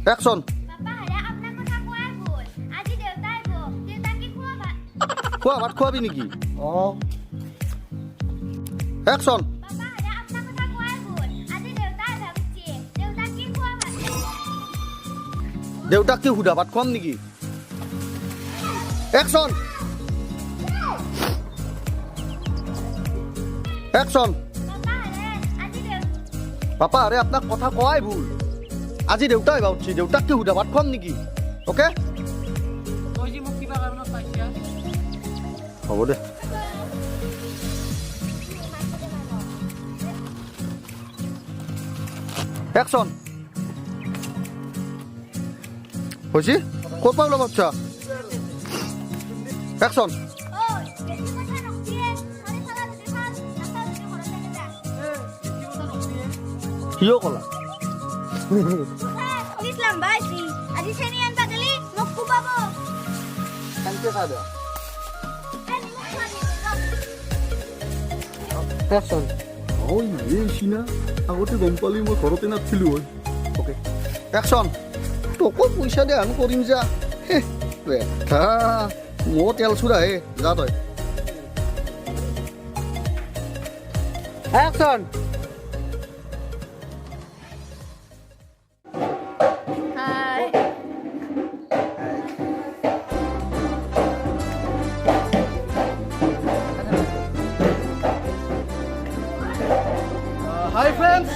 action খোৱা ভাত খোৱাবি নেকি অ্যাকশন দেউতাক কি সুধা ভাত খুৱাম নেকি অ্যাকশন অ্যাকশন পাপা আরে আপনার কথা কয় ভুল আজি দেউতা আহিবা উঠছি দেউতাক কি সুধা ভাত খুৱাম নেকি ওকে হ'ব দে অ্যাকশন হয়েছি ক'ৰ পৰা ওলাব আচ্ছা অ্যাকশন কিয় কলা আগতে গম পালি মই ঘৰতে নাছিলো অ'কে অ্যাকশন তোকো পইচা দে আমি কৰিম যা মই তেল চুৰা হে যা তই অ্যাকশন হাই ফ্ৰেণ্ডছ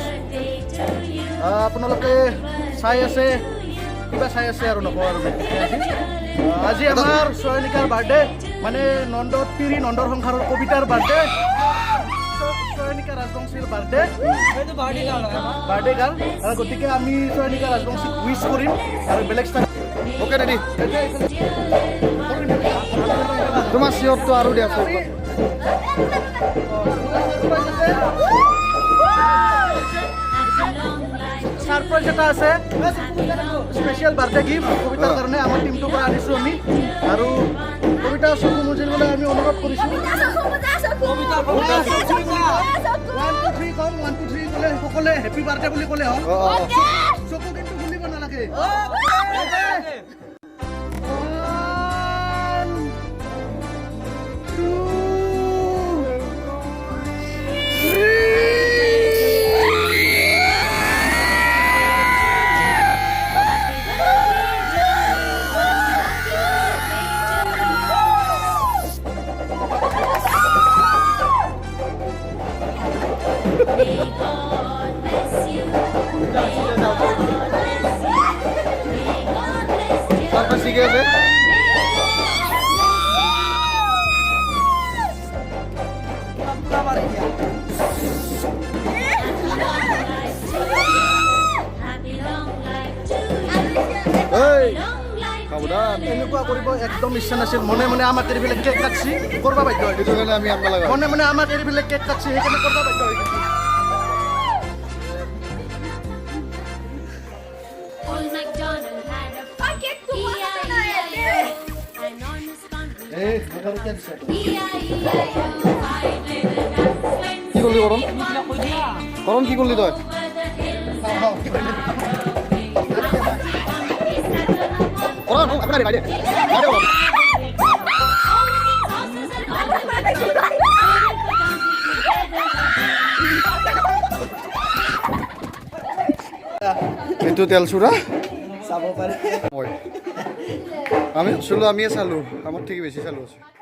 আপোনালোকে চাই আছে কিবা চাই আছে আৰু নকওঁ আৰু আজি আমাৰ চয়নিকাৰ বাৰ্থডে মানে নন্দৰ তিৰি নন্দৰ সংসাৰৰ কবিতাৰ বাৰ্থডে চয়নিকা ৰাজবংশীৰ বাৰ্থডে বাৰ্থডে গাৰ্ল আৰু গতিকে আমি চয়নিকা ৰাজবংশীক উইচ কৰিম আৰু বেলেগ অ'কে ৰেডি তোমাৰ চিঞৰটো আৰু দিয়া সাৰপ্ৰাইজ এটা আছে স্পেশাল বাৰ্থডে গিফট কবিতাৰ কাৰণে আমাৰ টিমটোৰ পৰা আনিছোঁ আমি আৰু কবিতা চকু মুজিবলৈ আমি অনুৰোধ কৰিছোঁ কম 1 2 3 ক'লে সকলোৱে হেপী বাৰ্থডে বুলি ক'লে হ'ল চকু কিন্তু খুলিব নালাগে ঠিক আছে এনেকুৱা কৰিব একদম ইচ্ছা নাছিল মনে মনে আমাক এৰি পেলাই কেক কাটছি কৰিব বাধ্য হয় সেইটো কাৰণে আমি আনবা লাগা মনে মনে আমাক এৰি পেলাই কেক কাটছি সেইকাৰণে কৰিব বাধ্য হয় কি কৰলি কৰম কৰম কি কৰলি তই এইটো তেল চুৰা চাব পাৰে আমি আমিয়ে চালো আমাৰ থেকে বেশি চালু আছে